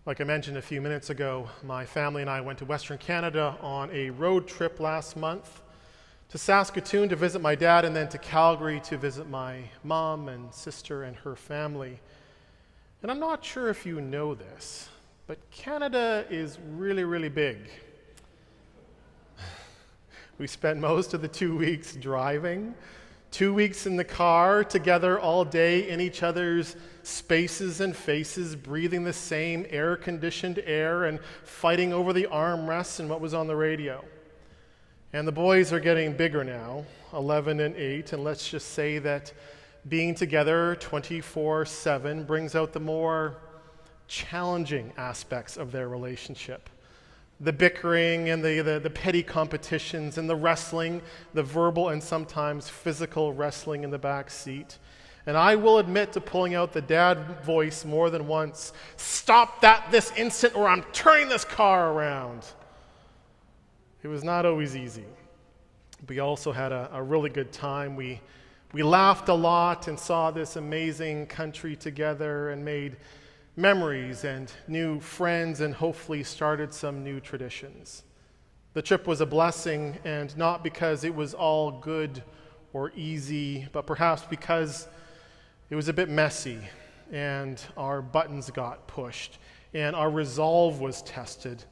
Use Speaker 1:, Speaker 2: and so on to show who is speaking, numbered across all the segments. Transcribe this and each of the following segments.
Speaker 1: Like I mentioned a few minutes ago, my family and I went to Western Canada on a road trip last month to Saskatoon to visit my dad and then to Calgary to visit my mom and sister and her family. And I'm not sure if you know this, but Canada is really, really big. We spent most of the 2 weeks driving, 2 weeks in the car together all day in each other's spaces and faces, breathing the same air-conditioned air and fighting over the armrests and what was on the radio. And the boys are getting bigger now, 11 and 8, and let's just say that being together 24/7 brings out the more challenging aspects of their relationship. The bickering and the petty competitions and the wrestling, the verbal and sometimes physical wrestling in the back seat. And I will admit to pulling out the dad voice more than once. Stop that this instant or I'm turning this car around. It was not always easy. We also had a really good time. We laughed a lot and saw this amazing country together and made memories and new friends and hopefully started some new traditions. The trip was a blessing, and not because it was all good or easy, but perhaps because it was a bit messy and our buttons got pushed and our resolve was tested.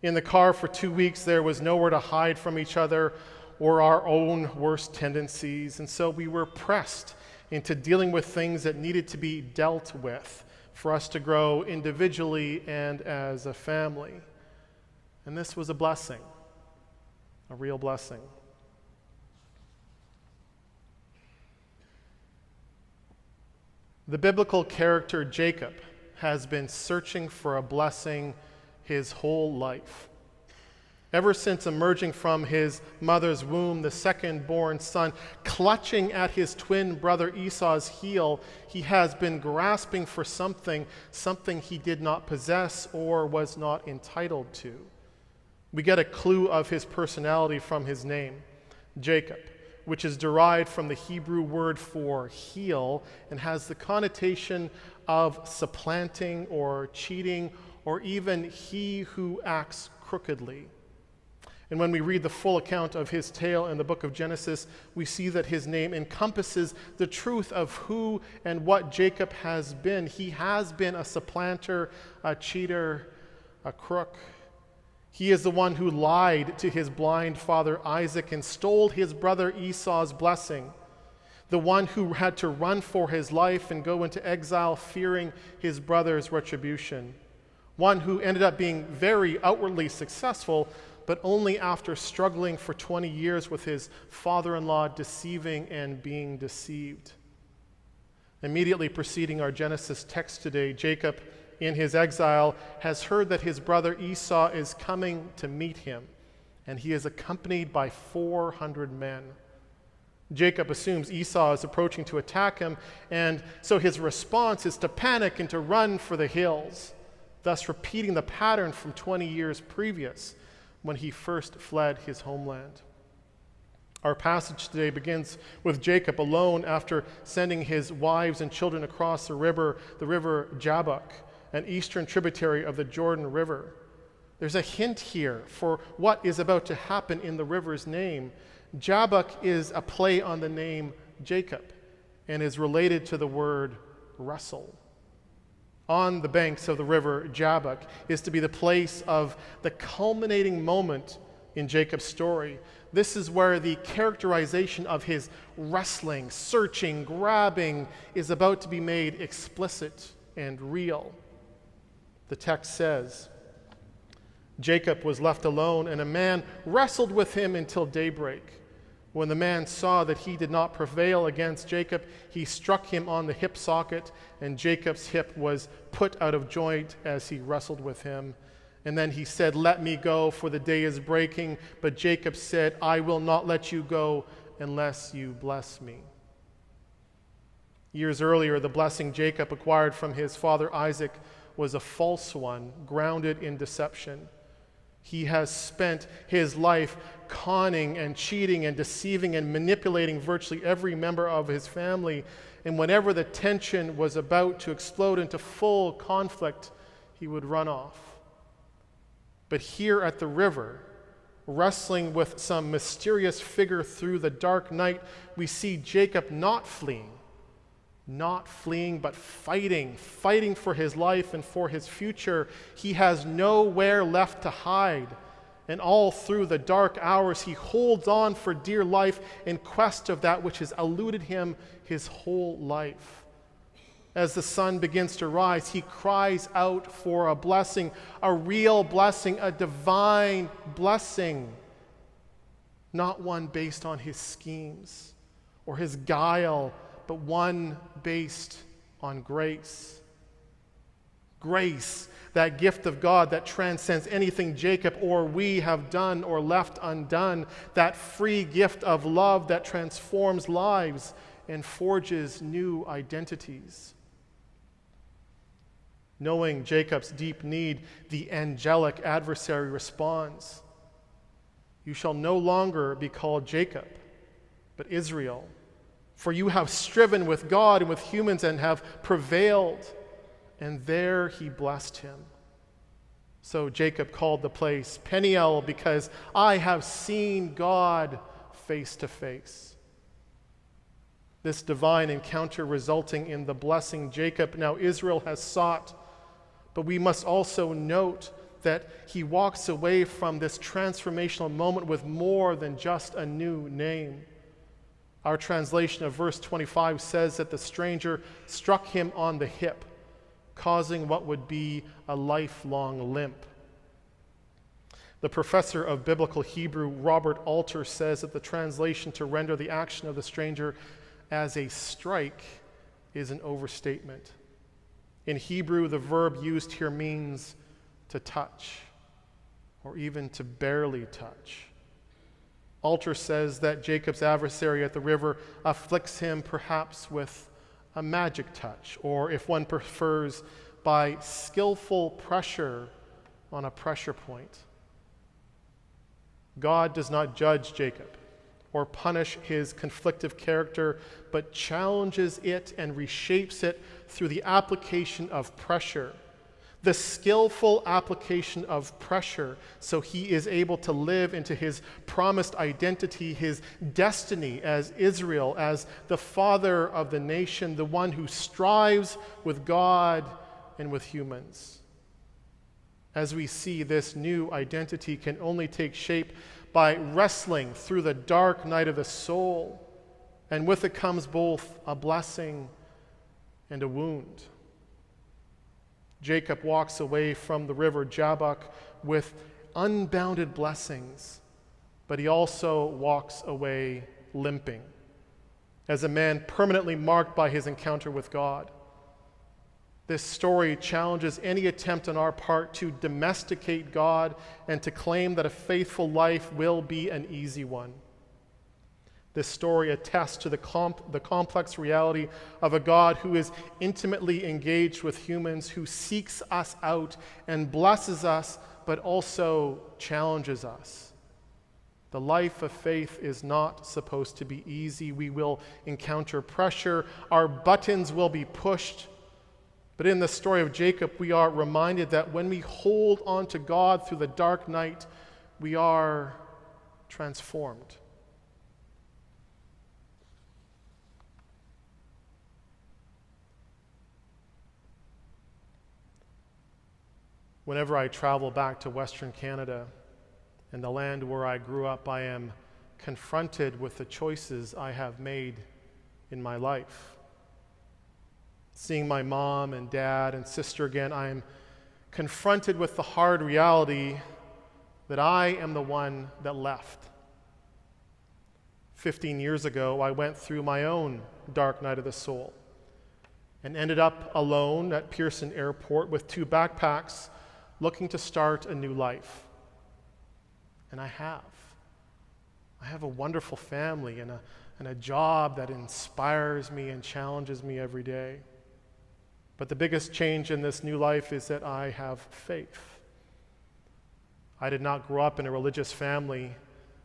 Speaker 1: In the car for 2 weeks, there was nowhere to hide from each other or our own worst tendencies, and so we were pressed into dealing with things that needed to be dealt with for us to grow individually and as a family. And this was a blessing, a real blessing. The biblical character Jacob has been searching for a blessing his whole life. Ever since emerging from his mother's womb, the second-born son, clutching at his twin brother Esau's heel, he has been grasping for something he did not possess or was not entitled to. We get a clue of his personality from his name, Jacob, which is derived from the Hebrew word for heel and has the connotation of supplanting or cheating or even he who acts crookedly. And when we read the full account of his tale in the book of Genesis, we see that his name encompasses the truth of who and what Jacob has been. He has been a supplanter, a cheater, a crook. He is the one who lied to his blind father Isaac and stole his brother Esau's blessing. The one who had to run for his life and go into exile fearing his brother's retribution. One who ended up being very outwardly successful, but only after struggling for 20 years with his father-in-law deceiving and being deceived. Immediately preceding our Genesis text today, Jacob, in his exile, has heard that his brother Esau is coming to meet him, and he is accompanied by 400 men. Jacob assumes Esau is approaching to attack him, and so his response is to panic and to run for the hills, thus repeating the pattern from 20 years previous, when he first fled his homeland. Our passage today begins with Jacob alone after sending his wives and children across the river Jabbok, an eastern tributary of the Jordan River. There's a hint here for what is about to happen in the river's name. Jabbok is a play on the name Jacob and is related to the word wrestle. On the banks of the river Jabbok is to be the place of the culminating moment in Jacob's story. This is where the characterization of his wrestling, searching, grabbing is about to be made explicit and real. The text says, Jacob was left alone, and a man wrestled with him until daybreak. When the man saw that he did not prevail against Jacob, he struck him on the hip socket, and Jacob's hip was put out of joint as he wrestled with him. And then he said, "Let me go, for the day is breaking." But Jacob said, "I will not let you go unless you bless me." Years earlier, the blessing Jacob acquired from his father Isaac was a false one, grounded in deception. He has spent his life conning and cheating and deceiving and manipulating virtually every member of his family. And whenever the tension was about to explode into full conflict, he would run off. But here at the river, wrestling with some mysterious figure through the dark night, we see Jacob not fleeing, but fighting for his life and for his future. He has nowhere left to hide. And all through the dark hours, he holds on for dear life in quest of that which has eluded him his whole life. As the sun begins to rise, he cries out for a blessing, a real blessing, a divine blessing, not one based on his schemes or his guile, but one based on grace. Grace, that gift of God that transcends anything Jacob or we have done or left undone, that free gift of love that transforms lives and forges new identities. Knowing Jacob's deep need, the angelic adversary responds, "You shall no longer be called Jacob, but Israel, for you have striven with God and with humans and have prevailed." And there he blessed him. So Jacob called the place Peniel, because I have seen God face to face. This divine encounter resulting in the blessing Jacob, now Israel, has sought. But we must also note that he walks away from this transformational moment with more than just a new name. Our translation of verse 25 says that the stranger struck him on the hip, causing what would be a lifelong limp. The professor of biblical Hebrew, Robert Alter, says that the translation to render the action of the stranger as a strike is an overstatement. In Hebrew, the verb used here means to touch, or even to barely touch. Alter says that Jacob's adversary at the river afflicts him perhaps with a magic touch, or if one prefers, by skillful pressure on a pressure point. God does not judge Jacob or punish his conflictive character, but challenges it and reshapes it through the application of pressure, the skillful application of pressure, so he is able to live into his promised identity, his destiny as Israel, as the father of the nation, the one who strives with God and with humans. As we see, this new identity can only take shape by wrestling through the dark night of the soul, and with it comes both a blessing and a wound. Jacob walks away from the river Jabbok with unbounded blessings, but he also walks away limping, as a man permanently marked by his encounter with God. This story challenges any attempt on our part to domesticate God and to claim that a faithful life will be an easy one. This story attests to the complex reality of a God who is intimately engaged with humans, who seeks us out and blesses us, but also challenges us. The life of faith is not supposed to be easy. We will encounter pressure. Our buttons will be pushed. But in the story of Jacob, we are reminded that when we hold on to God through the dark night, we are transformed. Whenever I travel back to Western Canada and the land where I grew up, I am confronted with the choices I have made in my life. Seeing my mom and dad and sister again, I am confronted with the hard reality that I am the one that left. 15 years ago, I went through my own dark night of the soul and ended up alone at Pearson Airport with 2 backpacks looking to start a new life. And I have. I have a wonderful family and a job that inspires me and challenges me every day. But the biggest change in this new life is that I have faith. I did not grow up in a religious family,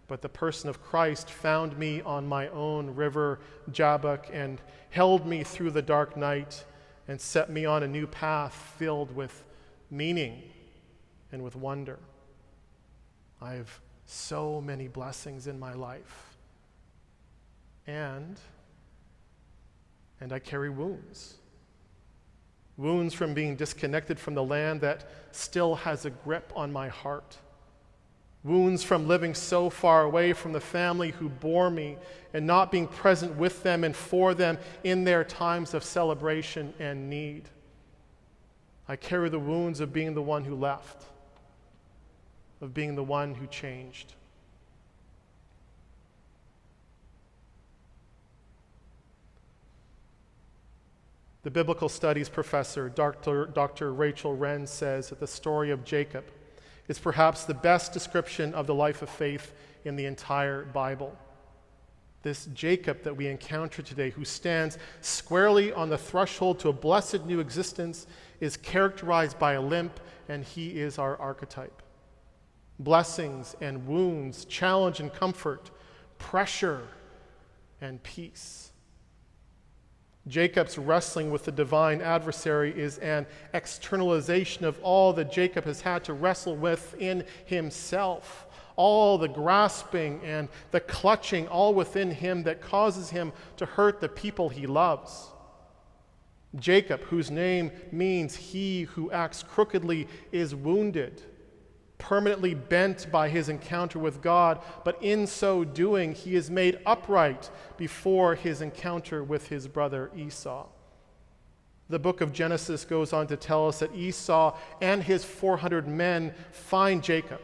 Speaker 1: but the person of Christ found me on my own river, Jabbok, and held me through the dark night and set me on a new path filled with meaning and with wonder. I have so many blessings in my life. And I carry wounds. Wounds from being disconnected from the land that still has a grip on my heart. Wounds from living so far away from the family who bore me and not being present with them and for them in their times of celebration and need. I carry the wounds of being the one who left, of being the one who changed. The biblical studies professor, Dr. Rachel Wren, says that the story of Jacob is perhaps the best description of the life of faith in the entire Bible. This Jacob that we encounter today, who stands squarely on the threshold to a blessed new existence, is characterized by a limp, and he is our archetype. Blessings and wounds, challenge and comfort, pressure and peace. Jacob's wrestling with the divine adversary is an externalization of all that Jacob has had to wrestle with in himself. All the grasping and the clutching all within him that causes him to hurt the people he loves. Jacob, whose name means he who acts crookedly, is wounded, permanently bent by his encounter with God, but in so doing, he is made upright before his encounter with his brother Esau. The book of Genesis goes on to tell us that Esau and his 400 men find Jacob,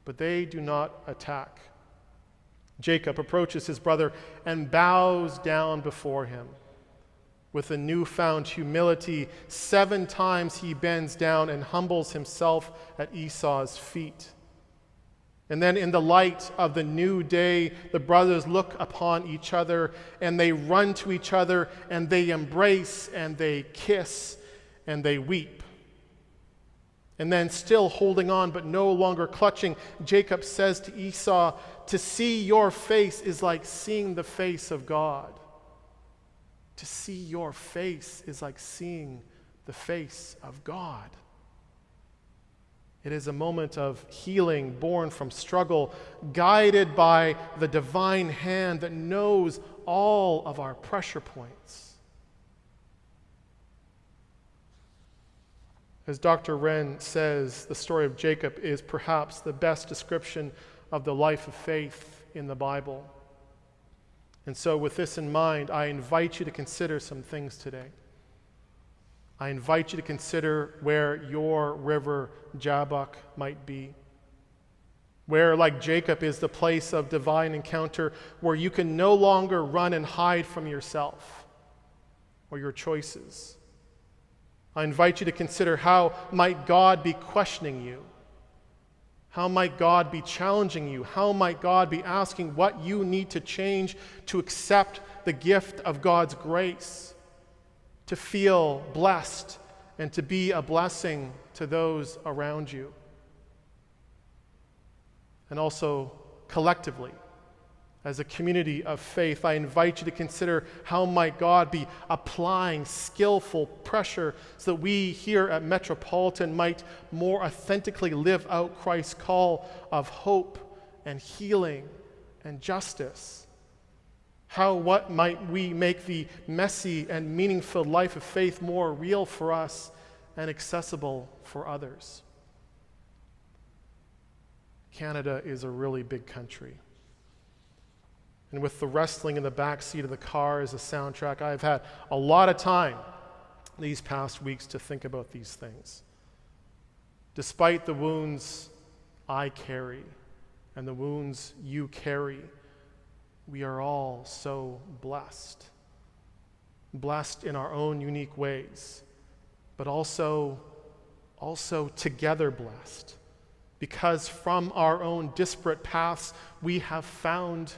Speaker 1: but they do not attack. Jacob approaches his brother and bows down before him. With a newfound humility, 7 times he bends down and humbles himself at Esau's feet. And then in the light of the new day, the brothers look upon each other and they run to each other and they embrace and they kiss and they weep. And then, still holding on but no longer clutching, Jacob says to Esau, "To see your face is like seeing the face of God." To see your face is like seeing the face of God. It is a moment of healing born from struggle, guided by the divine hand that knows all of our pressure points. As Dr. Wren says, the story of Jacob is perhaps the best description of the life of faith in the Bible. And so with this in mind, I invite you to consider some things today. I invite you to consider where your river Jabbok might be. Where, like Jacob, is the place of divine encounter where you can no longer run and hide from yourself or your choices. I invite you to consider how might God be questioning you? How might God be challenging you? How might God be asking what you need to change to accept the gift of God's grace, to feel blessed and to be a blessing to those around you? And also, collectively, as a community of faith, I invite you to consider how might God be applying skillful pressure so that we here at Metropolitan might more authentically live out Christ's call of hope and healing and justice. What might we make the messy and meaningful life of faith more real for us and accessible for others? Canada is a really big country. And with the wrestling in the back seat of the car as a soundtrack, I've had a lot of time these past weeks to think about these things. Despite the wounds I carry and the wounds you carry, we are all so blessed. Blessed in our own unique ways, but also together blessed. Because from our own disparate paths, we have found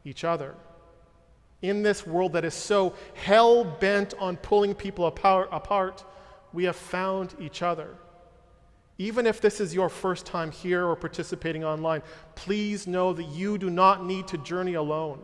Speaker 1: each other. In this world that is so hell-bent on pulling people apart, we have found each other. Even if this is your first time here or participating online, please know that you do not need to journey alone.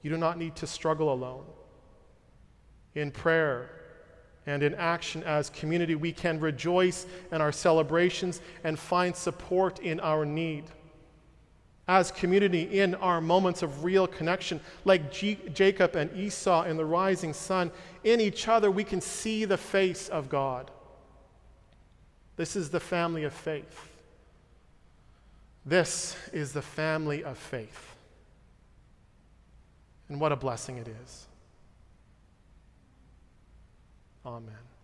Speaker 1: You do not need to struggle alone. In prayer And in action as community, we can rejoice in our celebrations and find support in our need. As community, in our moments of real connection, like Jacob and Esau in the rising sun, in each other we can see the face of God. This is the family of faith. This is the family of faith. And what a blessing it is. Amen.